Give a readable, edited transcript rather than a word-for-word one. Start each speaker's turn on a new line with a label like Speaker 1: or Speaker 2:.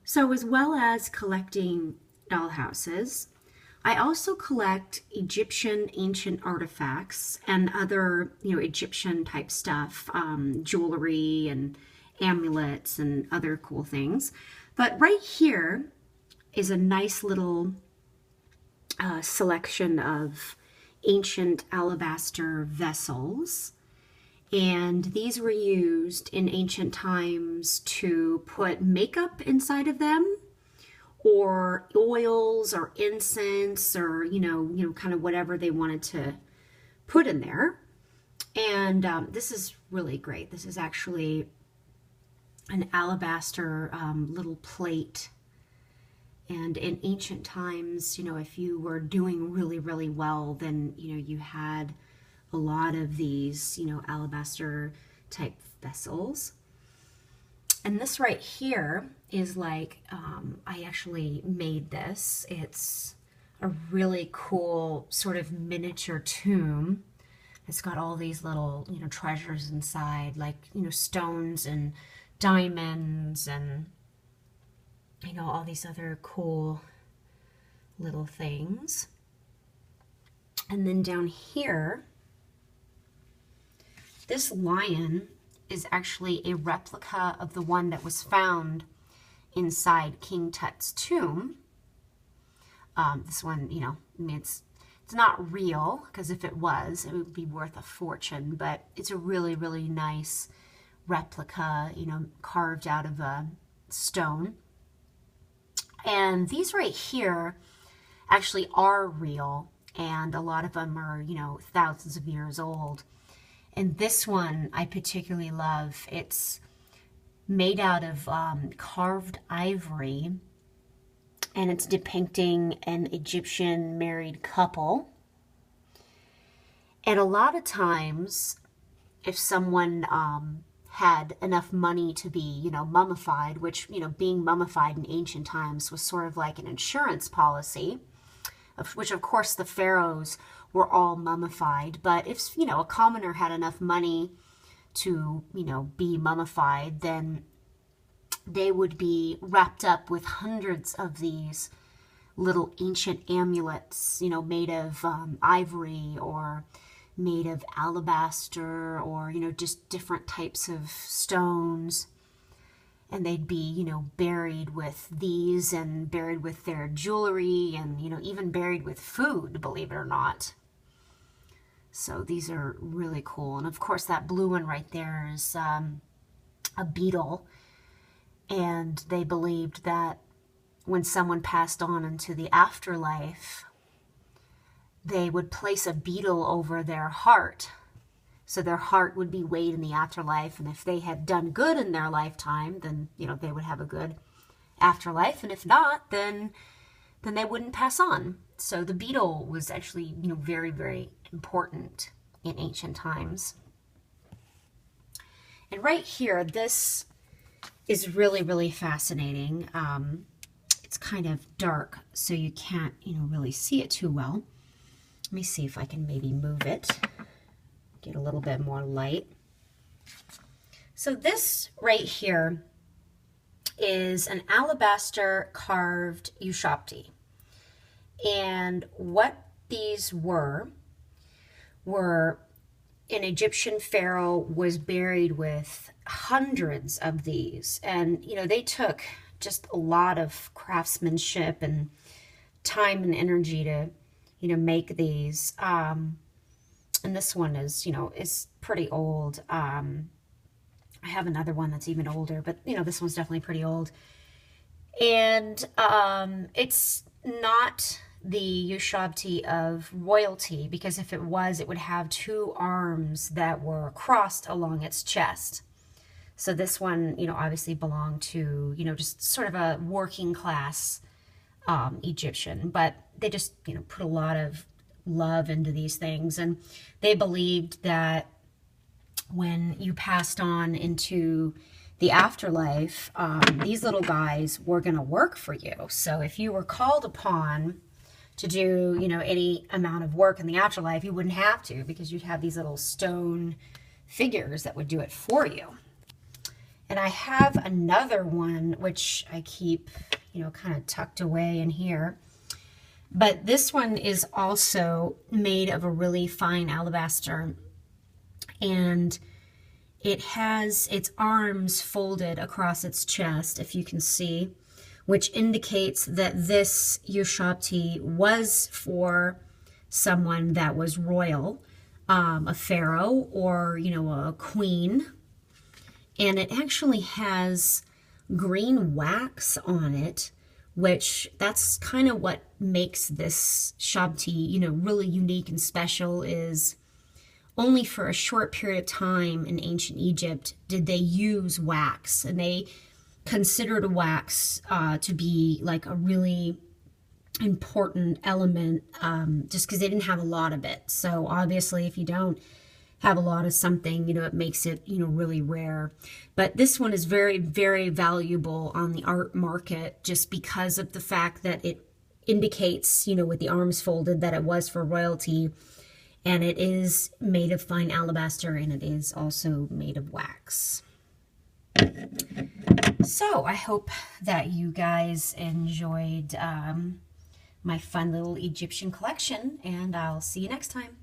Speaker 1: So as well as collecting dollhouses, I also collect Egyptian ancient artifacts and other, Egyptian type stuff, jewelry and amulets and other cool things. But right here is a nice little selection of ancient alabaster vessels. And these were used in ancient times to put makeup inside of them, or oils or incense, or kind of whatever they wanted to put in there. And this is really great. This is actually an alabaster little plate. And in ancient times, if you were doing really, really well, then you had a lot of these, alabaster type vessels. And this right here is like, I actually made this. It's a really cool sort of miniature tomb. It's got all these little, treasures inside, like, stones and diamonds and, all these other cool little things. And then down here, this lion is actually a replica of the one that was found inside King Tut's tomb. This one, I mean, it's not real, because if it was, it would be worth a fortune, but it's a really, really nice replica, carved out of a stone. And these right here actually are real, and a lot of them are, thousands of years old. And this one I particularly love. It's made out of carved ivory, and it's depicting an Egyptian married couple. And a lot of times, if someone had enough money to be, mummified, which, being mummified in ancient times was sort of like an insurance policy, which of course the pharaohs were all mummified. But if, a commoner had enough money to, be mummified, then they would be wrapped up with hundreds of these little ancient amulets, made of ivory, or made of alabaster, or, just different types of stones. And they'd be, buried with these, and buried with their jewelry, and, even buried with food, believe it or not. So these are really cool. And of course that blue one right there is a beetle. And they believed that when someone passed on into the afterlife, they would place a beetle over their heart. So their heart would be weighed in the afterlife. And if they had done good in their lifetime, then, they would have a good afterlife. And if not, then they wouldn't pass on. So the beetle was actually, very, very important in ancient times. And right here, this is really, really fascinating. It's kind of dark, so you can't, really see it too well. Let me see if I can maybe move it, get a little bit more light. So this right here is an alabaster carved shabti. And what these were an Egyptian pharaoh was buried with hundreds of these. And, they took just a lot of craftsmanship and time and energy to, make these. And this one is, is pretty old. I have another one that's even older, but, this one's definitely pretty old. And it's not the shabti of royalty, because if it was, it would have two arms that were crossed along its chest. So this one, obviously belonged to, just sort of a working class Egyptian, but they just, put a lot of love into these things. And they believed that when you passed on into the afterlife, these little guys were going to work for you. So if you were called upon to do, any amount of work in the afterlife, you wouldn't have to, because you'd have these little stone figures that would do it for you. And I have another one, which I keep, kind of tucked away in here. But this one is also made of a really fine alabaster. And it has its arms folded across its chest, if you can see, which indicates that this shabti was for someone that was royal, a pharaoh or, a queen. And it actually has green wax on it, which that's kind of what makes this shabti, really unique and special. Is only for a short period of time in ancient Egypt did they use wax, and they considered wax to be like a really important element, just because they didn't have a lot of it. So obviously, if you don't have a lot of something, it makes it, really rare. But this one is very, very valuable on the art market, just because of the fact that it indicates, with the arms folded, that it was for royalty. And it is made of fine alabaster, and it is also made of wax. So I hope that you guys enjoyed my fun little Egyptian collection, and I'll see you next time.